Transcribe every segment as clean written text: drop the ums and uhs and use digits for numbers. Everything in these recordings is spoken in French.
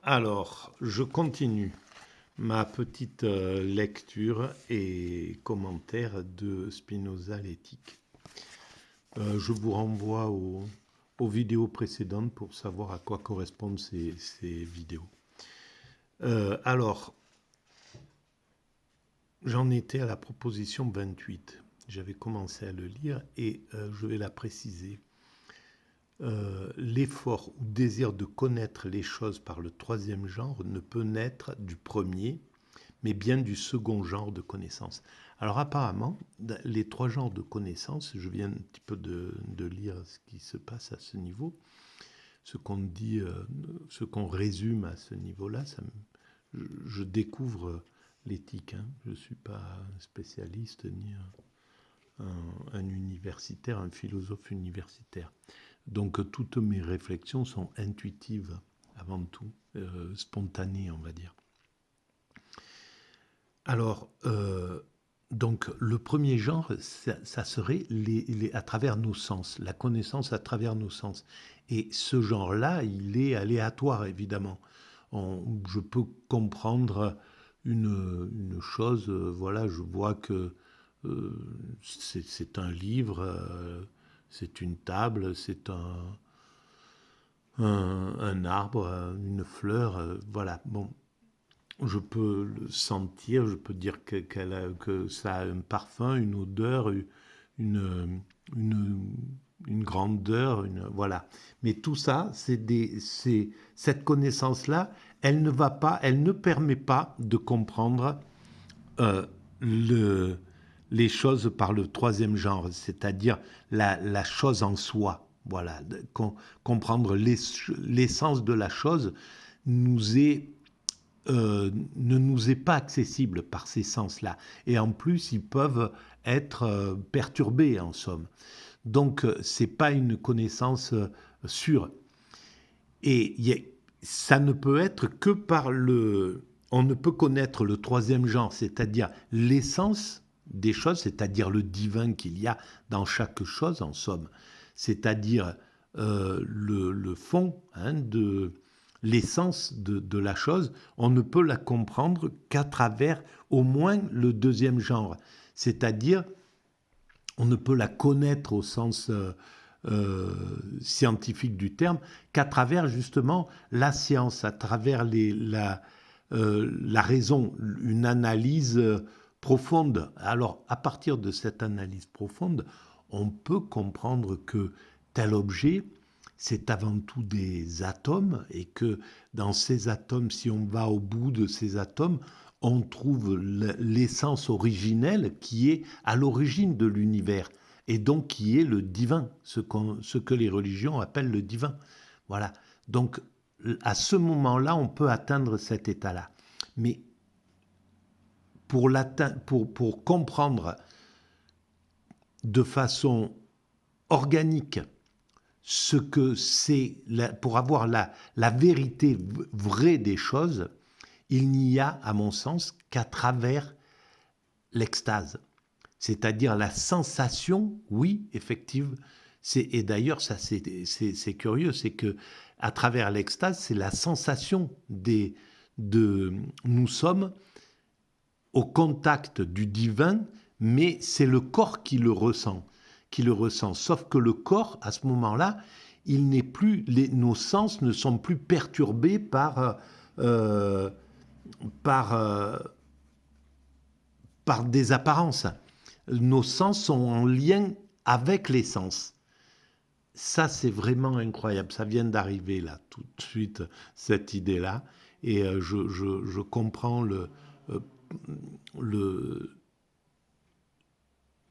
Alors, je continue ma petite lecture et commentaire de Spinoza l'éthique. Je vous renvoie aux vidéos précédentes pour savoir à quoi correspondent ces vidéos. Alors, j'en étais à la proposition 28. J'avais commencé à le lire et je vais la préciser. L'effort ou désir de connaître les choses par le troisième genre ne peut naître du premier, mais bien du second genre de connaissance. Alors apparemment, les trois genres de connaissance, je viens un petit peu de lire ce qui se passe à ce niveau, ce qu'on dit, ce qu'on résume à ce niveau-là, je découvre l'éthique. Je ne suis pas un spécialiste ni un universitaire, un philosophe universitaire. Donc toutes mes réflexions sont intuitives avant tout, spontanées on va dire. Alors, donc le premier genre, ça serait à travers nos sens, la connaissance à travers nos sens. Et ce genre-là, il est aléatoire évidemment. Je peux comprendre une chose, voilà, je vois que c'est un livre, c'est une table, c'est un arbre, une fleur, voilà. Bon, je peux le sentir, je peux dire que ça a un parfum, une odeur, une, une grandeur, voilà. Mais tout ça, cette connaissance-là, elle ne permet pas de comprendre euh, les choses par le troisième genre, c'est-à-dire la chose en soi. Voilà, comprendre l'essence de la chose ne nous est pas accessible par ces sens-là. Et en plus, ils peuvent être perturbés, en somme. Donc, ce n'est pas une connaissance sûre. Et ça ne peut être que par le... On ne peut connaître le troisième genre, c'est-à-dire l'essence des choses, c'est-à-dire le divin qu'il y a dans chaque chose, en somme. C'est-à-dire le fond de l'essence de la chose. On ne peut la comprendre qu'à travers au moins le deuxième genre. C'est-à-dire, on ne peut la connaître au sens scientifique du terme qu'à travers justement la science, à travers la raison, une analyse profonde. Alors, à partir de cette analyse profonde, on peut comprendre que tel objet, c'est avant tout des atomes et que dans ces atomes, si on va au bout de ces atomes, on trouve l'essence originelle qui est à l'origine de l'univers et donc qui est le divin, ce que les religions appellent le divin. Voilà. Donc, à ce moment-là, on peut atteindre cet état-là. Mais pour comprendre de façon organique ce que c'est, pour avoir la vérité vraie des choses, il n'y a, à mon sens, qu'à travers l'extase. C'est-à-dire la sensation, oui, effective. Et d'ailleurs, ça c'est curieux, c'est que à travers l'extase, c'est la sensation nous sommes au contact du divin, mais c'est le corps qui le ressent. Sauf que le corps, à ce moment-là, il n'est plus, nos sens ne sont plus perturbés par des apparences. Nos sens sont en lien avec les sens. Ça, c'est vraiment incroyable. Ça vient d'arriver, là, tout de suite, cette idée-là. Et je comprends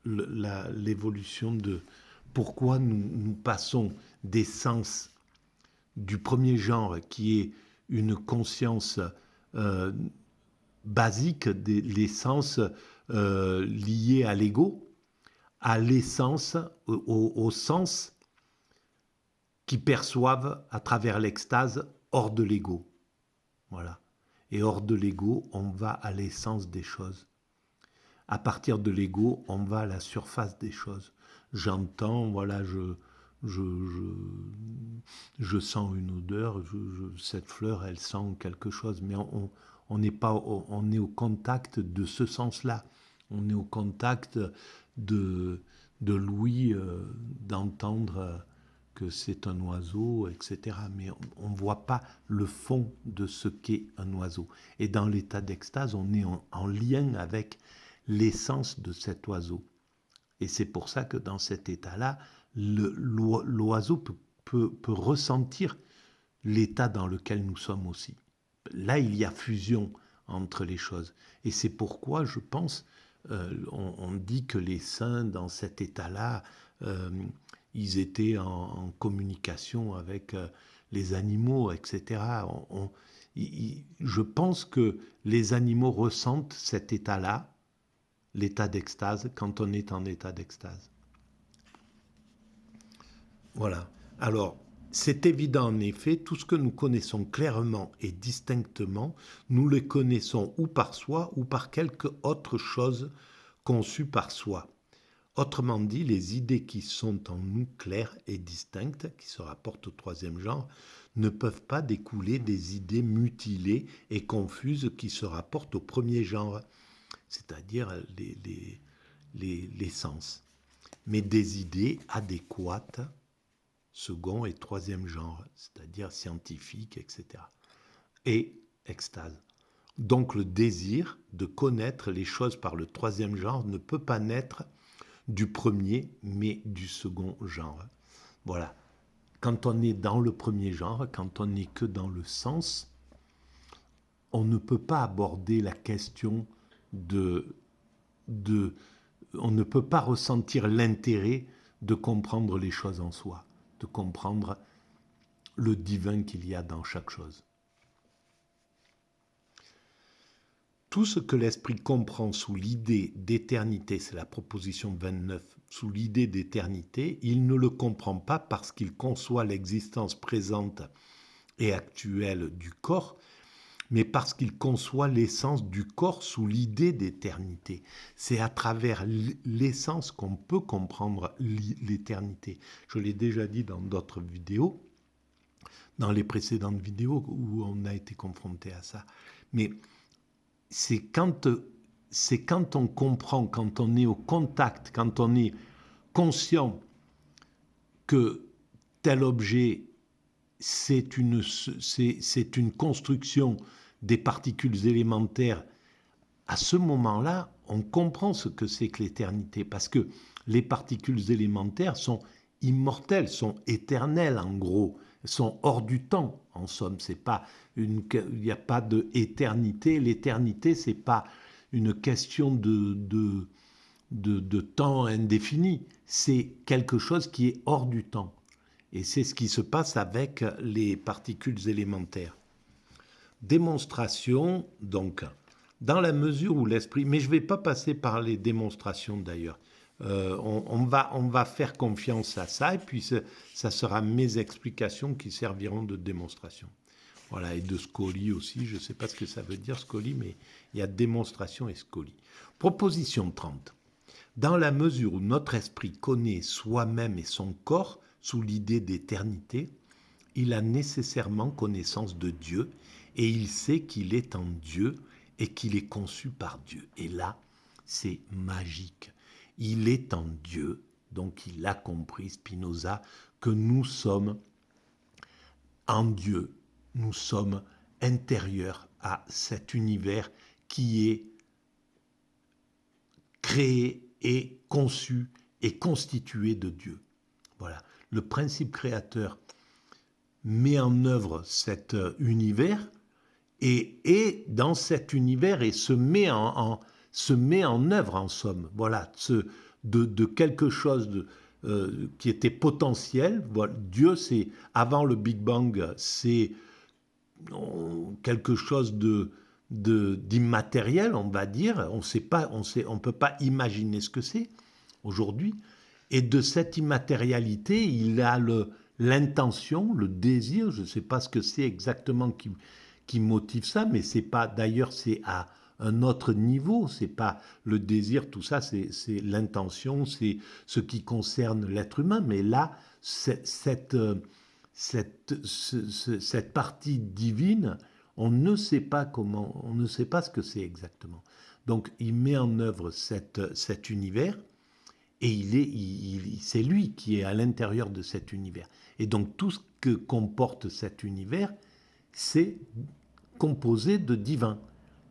l'évolution de pourquoi nous passons des sens du premier genre, qui est une conscience basique, les sens liés à l'ego, à l'essence, au sens qui perçoivent à travers l'extase hors de l'ego. Voilà. Et hors de l'ego, on va à l'essence des choses. À partir de l'ego, on va à la surface des choses. J'entends, voilà, je sens une odeur, cette fleur, elle sent quelque chose, mais on n'est pas, on est au contact de ce sens-là. On est au contact de, de l'ouïe, d'entendre que c'est un oiseau, etc. Mais on ne voit pas le fond de ce qu'est un oiseau. Et dans l'état d'extase, on est en lien avec l'essence de cet oiseau. Et c'est pour ça que dans cet état-là, l'oiseau peut ressentir l'état dans lequel nous sommes aussi. Là, il y a fusion entre les choses. Et c'est pourquoi, je pense, on dit que les saints, dans cet état-là, ils étaient en communication avec les animaux, etc. Je pense que les animaux ressentent cet état-là, l'état d'extase, quand on est en état d'extase. Voilà. Alors, c'est évident en effet, tout ce que nous connaissons clairement et distinctement, nous le connaissons ou par soi ou par quelque autre chose conçue par soi. Autrement dit, les idées qui sont en nous claires et distinctes, qui se rapportent au troisième genre, ne peuvent pas découler des idées mutilées et confuses qui se rapportent au premier genre, c'est-à-dire les sens, mais des idées adéquates, second et troisième genre, c'est-à-dire scientifique, etc. Et extase. Donc le désir de connaître les choses par le troisième genre ne peut pas naître du premier, mais du second genre. Voilà. Quand on est dans le premier genre, quand on n'est que dans le sens, on ne peut pas aborder la question on ne peut pas ressentir l'intérêt de comprendre les choses en soi, de comprendre le divin qu'il y a dans chaque chose. Tout ce que l'esprit comprend sous l'idée d'éternité, c'est la proposition 29, sous l'idée d'éternité, il ne le comprend pas parce qu'il conçoit l'existence présente et actuelle du corps, mais parce qu'il conçoit l'essence du corps sous l'idée d'éternité. C'est à travers l'essence qu'on peut comprendre l'éternité. Je l'ai déjà dit dans d'autres vidéos, dans les précédentes vidéos où on a été confronté à ça. Mais c'est quand on comprend, quand on est au contact, quand on est conscient que tel objet, c'est une construction des particules élémentaires, à ce moment-là, on comprend ce que c'est que l'éternité, parce que les particules élémentaires sont immortelles, sont éternelles en gros, sont hors du temps en somme. Il n'y a pas d'éternité. L'éternité, c'est pas une question de temps indéfini, c'est quelque chose qui est hors du temps. Et c'est ce qui se passe avec les particules élémentaires. Démonstration, donc, dans la mesure où l'esprit... Mais je ne vais pas passer par les démonstrations d'ailleurs. On va faire confiance à ça et puis ça sera mes explications qui serviront de démonstration. Voilà, et de Scoli aussi, je ne sais pas ce que ça veut dire Scoli, mais il y a démonstration et Scoli. Proposition 30. Dans la mesure où notre esprit connaît soi-même et son corps sous l'idée d'éternité, il a nécessairement connaissance de Dieu et il sait qu'il est en Dieu et qu'il est conçu par Dieu. Et là, c'est magique. Il est en Dieu, donc il a compris, Spinoza, que nous sommes en Dieu. Nous sommes intérieurs à cet univers qui est créé et conçu et constitué de Dieu. Voilà. Le principe créateur met en œuvre cet univers et dans cet univers et se met en œuvre en somme. Voilà, de quelque chose qui était potentiel. Voilà, Dieu, c'est avant le Big Bang, c'est quelque chose d'immatériel, on va dire. On ne peut pas imaginer ce que c'est aujourd'hui. Et de cette immatérialité, il a l'intention, le désir, je ne sais pas ce que c'est exactement qui motive ça, mais c'est pas, d'ailleurs, c'est à un autre niveau, c'est pas le désir, tout ça, c'est l'intention, c'est ce qui concerne l'être humain. Mais là, cette partie divine, on ne sait pas comment, on ne sait pas ce que c'est exactement. Donc il met en œuvre cet univers et c'est lui qui est à l'intérieur de cet univers. Et donc tout ce que comporte cet univers, c'est composé de divin.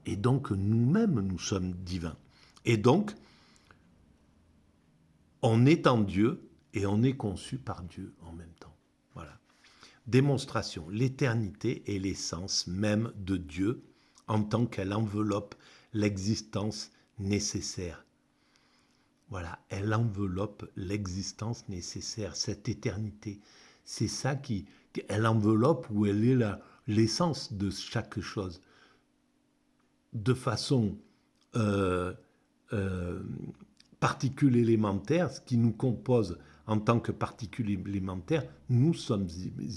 Et donc nous-mêmes, nous sommes divins. Et donc, on est en Dieu et on est conçu par Dieu en même temps. Voilà. Démonstration. L'éternité est l'essence même de Dieu en tant qu'elle enveloppe l'existence nécessaire. Voilà, elle enveloppe l'existence nécessaire, cette éternité. C'est ça elle enveloppe où elle est l'essence de chaque chose. De façon particules élémentaires, ce qui nous compose en tant que particules élémentaires, nous sommes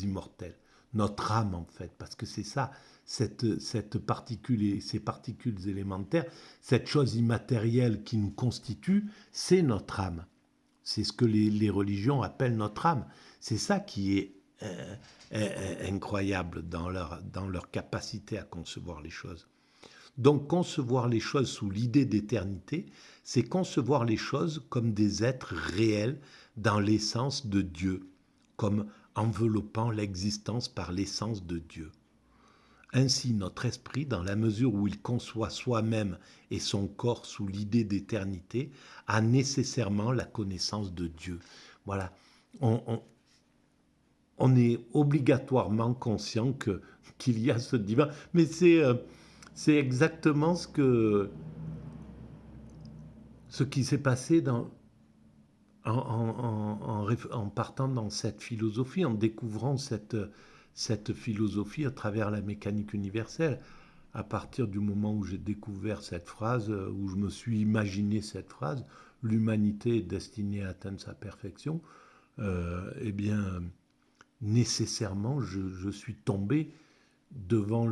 immortels. Notre âme, en fait, parce que c'est ça, cette particule et ces particules élémentaires, cette chose immatérielle qui nous constitue, c'est notre âme. C'est ce que les religions appellent notre âme. C'est ça qui est incroyable dans leur capacité à concevoir les choses. Donc concevoir les choses sous l'idée d'éternité, c'est concevoir les choses comme des êtres réels dans l'essence de Dieu, comme enveloppant l'existence par l'essence de Dieu. Ainsi, notre esprit, dans la mesure où il conçoit soi-même et son corps sous l'idée d'éternité, a nécessairement la connaissance de Dieu. Voilà. On est obligatoirement conscient qu'il y a ce divin. Mais c'est exactement ce qui s'est passé en partant dans cette philosophie, en découvrant cette philosophie à travers la mécanique universelle. À partir du moment où j'ai découvert cette phrase, où je me suis imaginé cette phrase, l'humanité est destinée à atteindre sa perfection, eh bien, nécessairement, je suis tombé devant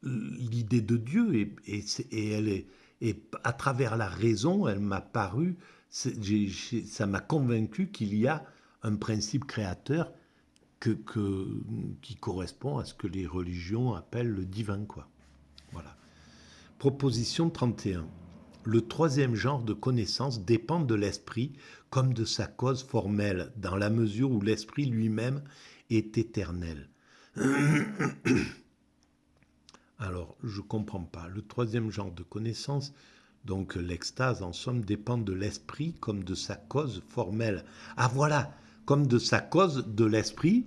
l'idée de Dieu et à travers la raison, elle m'a paru, ça m'a convaincu qu'il y a un principe créateur qui correspond à ce que les religions appellent le divin, quoi. Voilà. Proposition 31. Le troisième genre de connaissance dépend de l'esprit comme de sa cause formelle, dans la mesure où l'esprit lui-même est éternel. Alors, je ne comprends pas. Le troisième genre de connaissance, donc l'extase en somme, dépend de l'esprit comme de sa cause formelle. Ah voilà, comme de sa cause de l'esprit,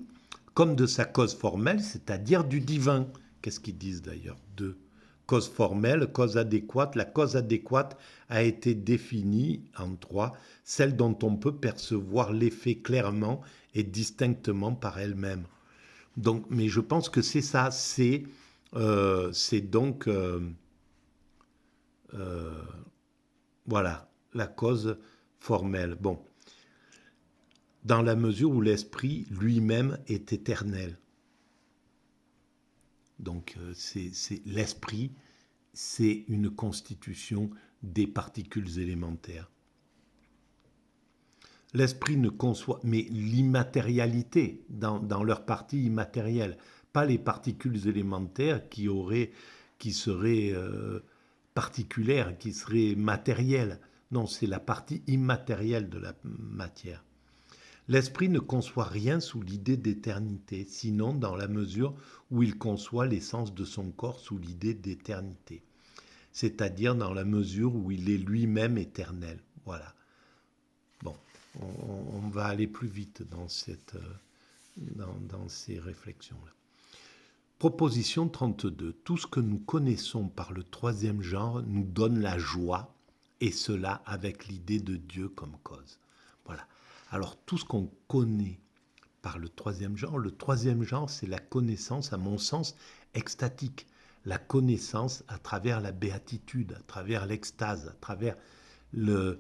comme de sa cause formelle, c'est-à-dire du divin. Qu'est-ce qu'ils disent d'ailleurs? De cause formelle, cause adéquate. La cause adéquate a été définie en 3, celle dont on peut percevoir l'effet clairement et distinctement par elle-même. Donc, mais je pense que c'est ça, c'est donc voilà, la cause formelle. Bon, dans la mesure où l'esprit lui-même est éternel. Donc, l'esprit, c'est une constitution des particules élémentaires. L'esprit ne conçoit, mais l'immatérialité dans leur partie immatérielle, pas les particules élémentaires qui seraient particulières, qui seraient matérielles. Non, c'est la partie immatérielle de la matière. L'esprit ne conçoit rien sous l'idée d'éternité, sinon dans la mesure où il conçoit l'essence de son corps sous l'idée d'éternité, c'est-à-dire dans la mesure où il est lui-même éternel. Voilà. Bon, on va aller plus vite dans ces réflexions-là. Proposition 32. Tout ce que nous connaissons par le troisième genre nous donne la joie, et cela avec l'idée de Dieu comme cause. Voilà. Alors, tout ce qu'on connaît par le troisième genre, c'est la connaissance, à mon sens, extatique. La connaissance à travers la béatitude, à travers l'extase, à travers le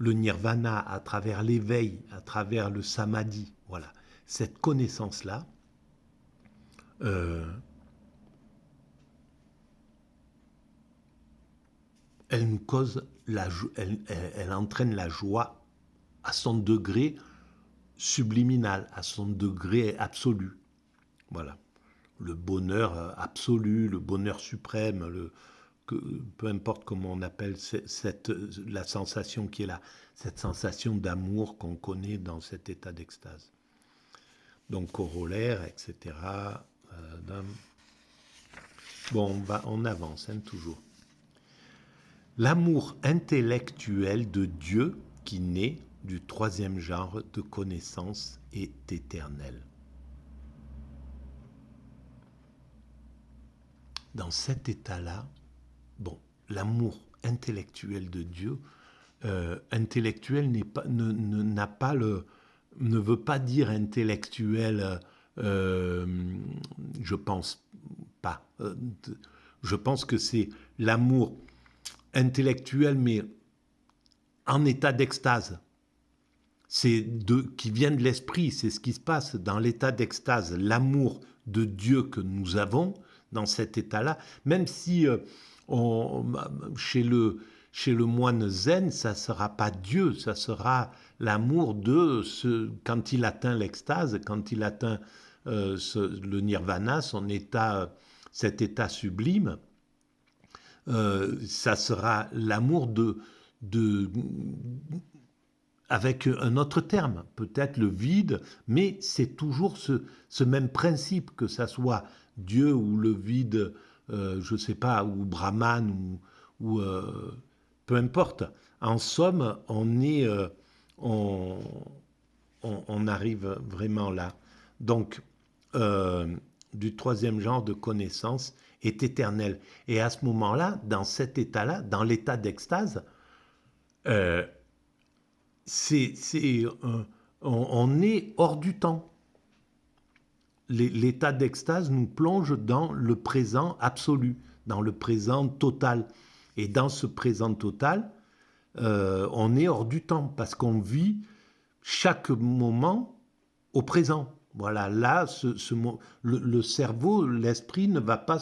nirvana, à travers l'éveil, à travers le samadhi. Voilà. Cette connaissance-là, elle nous cause elle entraîne la joie à son degré subliminal, à son degré absolu. Voilà. Le bonheur absolu, le bonheur suprême, peu importe comment on appelle la sensation qui est là, cette sensation d'amour qu'on connaît dans cet état d'extase. Donc corollaire, etc. Bon, on avance, toujours. L'amour intellectuel de Dieu qui naît du troisième genre de connaissance est éternel. Dans cet état-là, bon, l'amour intellectuel de Dieu, intellectuel ne veut pas dire intellectuel, je pense pas. Je pense que c'est l'amour intellectuel, mais en état d'extase. C'est qui vient de l'esprit, c'est ce qui se passe dans l'état d'extase. L'amour de Dieu que nous avons dans cet état-là, même si chez le moine zen, ça ne sera pas Dieu, ça sera l'amour de quand il atteint l'extase, quand il atteint le nirvana, cet état sublime, ça sera l'amour avec un autre terme, peut-être le vide, mais c'est toujours ce même principe, que ça soit Dieu ou le vide, je ne sais pas, ou Brahman, ou peu importe. En somme, on arrive vraiment là. Donc, du troisième genre de connaissance est éternel. Et à ce moment-là, dans cet état-là, dans l'état d'extase, on est hors du temps. L'état d'extase nous plonge dans le présent absolu, dans le présent total. Et dans ce présent total, on est hors du temps parce qu'on vit chaque moment au présent. Voilà, là, le cerveau, l'esprit ne va pas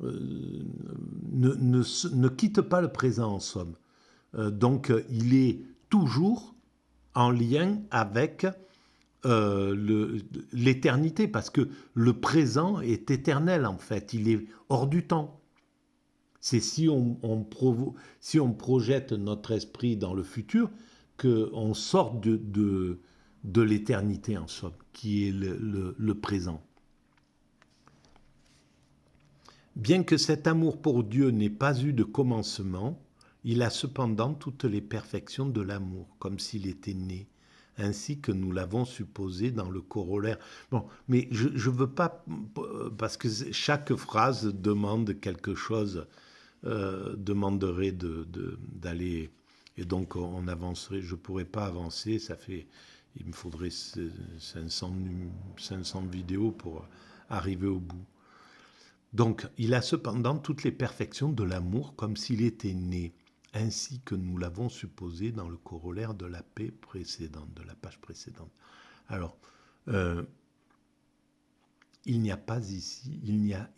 ne quitte pas le présent en somme. Donc, il est toujours en lien avec l'éternité, parce que le présent est éternel en fait, il est hors du temps. C'est si on projette notre esprit dans le futur qu'on sort de l'éternité en somme, qui est le présent. Bien que cet amour pour Dieu n'ait pas eu de commencement, il a cependant toutes les perfections de l'amour, comme s'il était né, ainsi que nous l'avons supposé dans le corollaire. Bon, mais je ne veux pas, parce que chaque phrase demande quelque chose, demanderait d'aller, et donc on avancerait. Je ne pourrais pas avancer, il me faudrait 500 vidéos pour arriver au bout. Donc, il a cependant toutes les perfections de l'amour comme s'il était né, ainsi que nous l'avons supposé dans le corollaire de la paix précédente, de la page précédente. Alors, il n'y a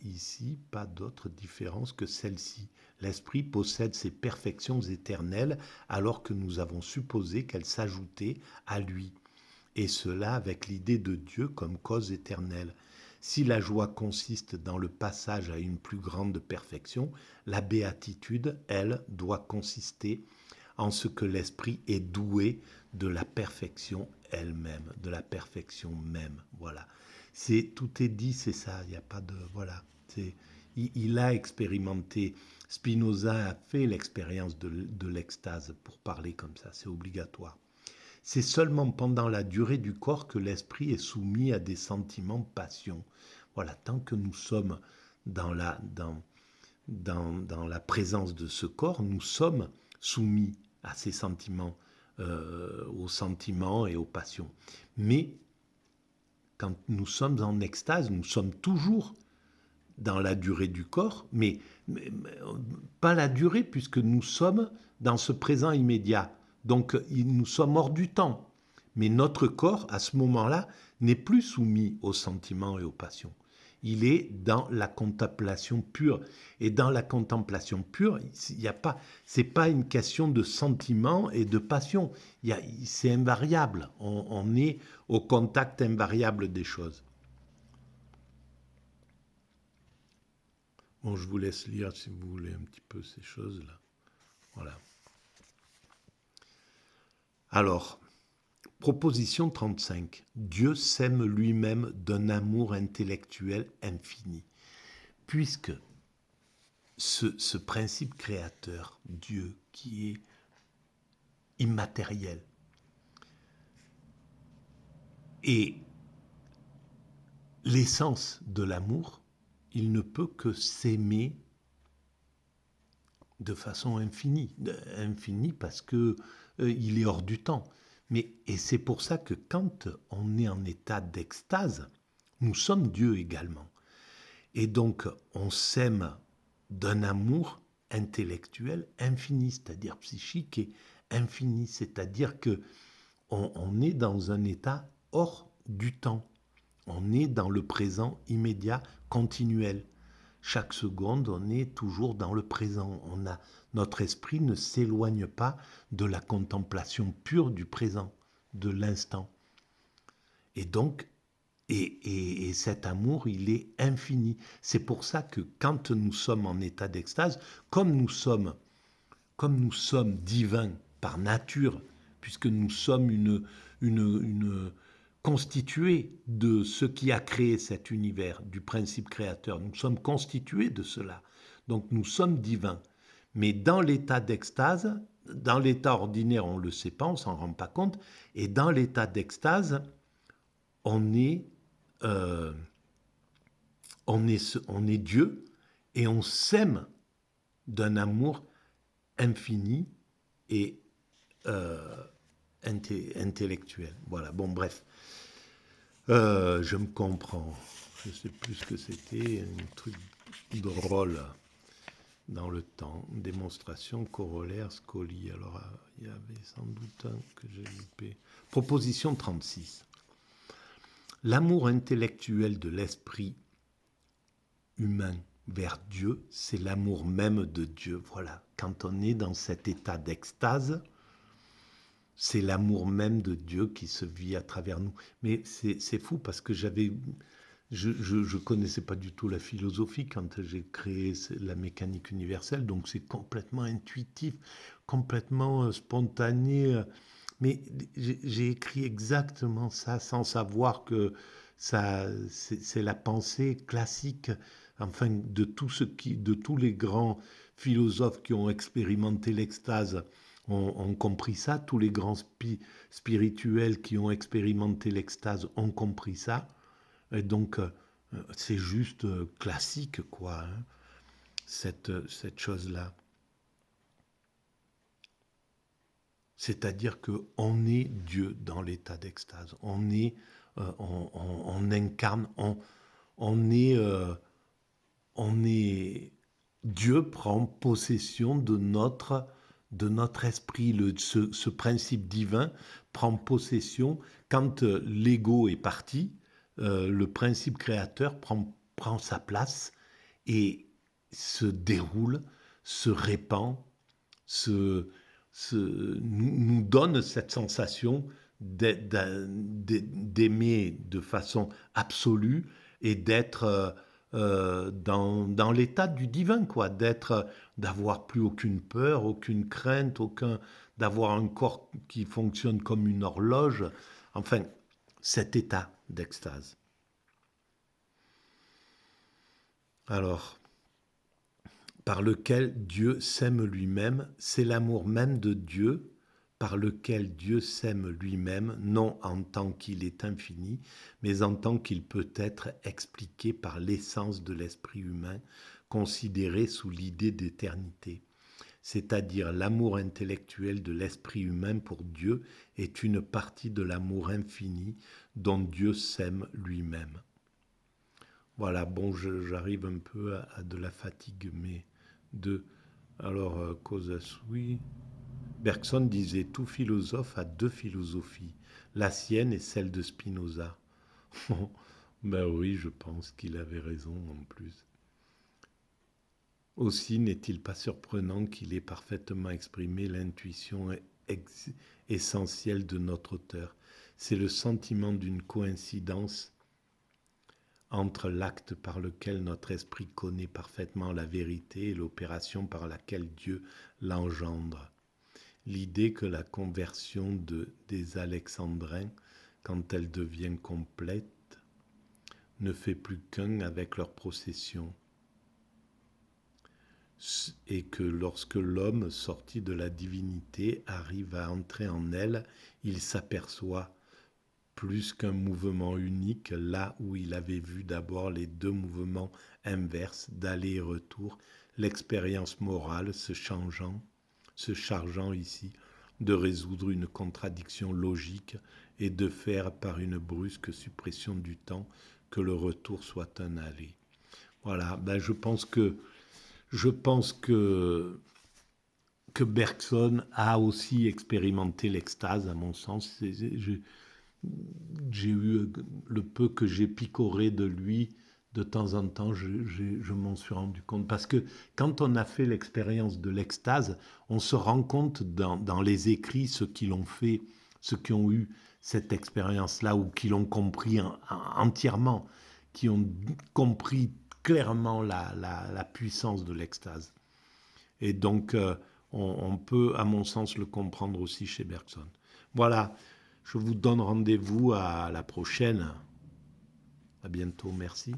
ici pas d'autre différence que celle-ci. L'esprit possède ses perfections éternelles alors que nous avons supposé qu'elles s'ajoutaient à lui, et cela avec l'idée de Dieu comme cause éternelle. Si la joie consiste dans le passage à une plus grande perfection, la béatitude, elle, doit consister en ce que l'esprit est doué de la perfection elle-même, de la perfection même. Voilà. Tout est dit, c'est ça. Il n'y a pas de... Voilà. Il a expérimenté. Spinoza a fait l'expérience de l'extase, pour parler comme ça. C'est obligatoire. C'est seulement pendant la durée du corps que l'esprit est soumis à des sentiments passions. Voilà, tant que nous sommes dans la présence de ce corps, nous sommes soumis à ces sentiments, aux sentiments et aux passions. Mais quand nous sommes en extase, nous sommes toujours dans la durée du corps, mais pas la durée, puisque nous sommes dans ce présent immédiat. Donc, nous sommes hors du temps. Mais notre corps, à ce moment-là, n'est plus soumis aux sentiments et aux passions. il est dans la contemplation pure. Et dans la contemplation pure, c'est pas une question de sentiment et de passion. C'est invariable. On est au contact invariable des choses. Bon, je vous laisse lire si vous voulez un petit peu ces choses-là. Voilà. Alors, proposition 35. Dieu s'aime lui-même d'un amour intellectuel infini. Puisque ce principe créateur, Dieu, qui est immatériel, et l'essence de l'amour, il ne peut que s'aimer de façon infinie. Infinie parce que il est hors du temps. Et c'est pour ça que quand on est en état d'extase, nous sommes Dieu également. Et donc, on s'aime d'un amour intellectuel infini, c'est-à-dire psychique et infini, c'est-à-dire que on est dans un état hors du temps. On est dans le présent immédiat, continuel. Chaque seconde, on est toujours dans le présent. Notre esprit ne s'éloigne pas de la contemplation pure du présent, de l'instant. Et donc, et cet amour, il est infini. C'est pour ça que quand nous sommes en état d'extase, comme nous sommes divins par nature, puisque nous sommes une constitués de ce qui a créé cet univers, du principe créateur. Nous sommes constitués de cela. Donc nous sommes divins. Mais dans l'état d'extase, dans l'état ordinaire, on ne le sait pas, on ne s'en rend pas compte. Et dans l'état d'extase, on est Dieu et on s'aime d'un amour infini et intellectuel. Voilà, bon, bref. Je me comprends. Je ne sais plus ce que c'était, un truc drôle dans le temps. Démonstration, corollaire, Scoli. Alors, il y avait sans doute un que j'ai loupé. Proposition 36. L'amour intellectuel de l'esprit humain vers Dieu, c'est l'amour même de Dieu. Voilà, quand on est dans cet état d'extase, c'est l'amour même de Dieu qui se vit à travers nous. Mais c'est fou parce que je connaissais pas du tout la philosophie quand j'ai créé la mécanique universelle, donc c'est complètement intuitif, complètement spontané. Mais j'ai écrit exactement ça sans savoir que c'est la pensée classique, enfin de tous les grands philosophes qui ont expérimenté l'extase ont compris ça, tous les grands spirituels qui ont expérimenté l'extase ont compris ça, et donc c'est juste classique, quoi, hein, cette chose-là. C'est-à-dire qu'on est Dieu dans l'état d'extase, on incarne, on est Dieu prend possession de notre esprit. Ce principe divin prend possession quand l'ego est parti, le principe créateur prend sa place et se déroule, se répand, nous donne cette sensation d'aimer de façon absolue et d'être dans l'état du divin, quoi, d'avoir plus aucune peur, aucune crainte, d'avoir un corps qui fonctionne comme une horloge, enfin, cet état d'extase. Alors, par lequel Dieu s'aime lui-même, c'est l'amour même de Dieu, par lequel Dieu s'aime lui-même, non en tant qu'il est infini, mais en tant qu'il peut être expliqué par l'essence de l'esprit humain, considéré sous l'idée d'éternité. C'est-à-dire l'amour intellectuel de l'esprit humain pour Dieu est une partie de l'amour infini dont Dieu s'aime lui-même. Voilà, bon, j'arrive un peu à de la fatigue, mais alors, Kosasui, Bergson disait « Tout philosophe a deux philosophies, la sienne et celle de Spinoza. » Ben oui, je pense qu'il avait raison en plus. Aussi, n'est-il pas surprenant qu'il ait parfaitement exprimé l'intuition ex- essentielle de notre auteur? C'est le sentiment d'une coïncidence entre l'acte par lequel notre esprit connaît parfaitement la vérité et l'opération par laquelle Dieu l'engendre. L'idée que la conversion des Alexandrins, quand elle devient complète, ne fait plus qu'un avec leur procession, et que lorsque l'homme, sorti de la divinité, arrive à entrer en elle, il s'aperçoit plus qu'un mouvement unique, là où il avait vu d'abord les deux mouvements inverses d'aller et retour, l'expérience morale se chargeant ici de résoudre une contradiction logique et de faire par une brusque suppression du temps que le retour soit un aller. Voilà, ben je pense que Bergson a aussi expérimenté l'extase, à mon sens. J'ai eu le peu que j'ai picoré de lui, de temps en temps, je m'en suis rendu compte. Parce que quand on a fait l'expérience de l'extase, on se rend compte dans les écrits, ceux qui l'ont fait, ceux qui ont eu cette expérience-là ou qui l'ont compris entièrement, qui ont compris clairement la puissance de l'extase. Et donc, on peut, à mon sens, le comprendre aussi chez Bergson. Voilà, je vous donne rendez-vous à la prochaine. À bientôt, merci.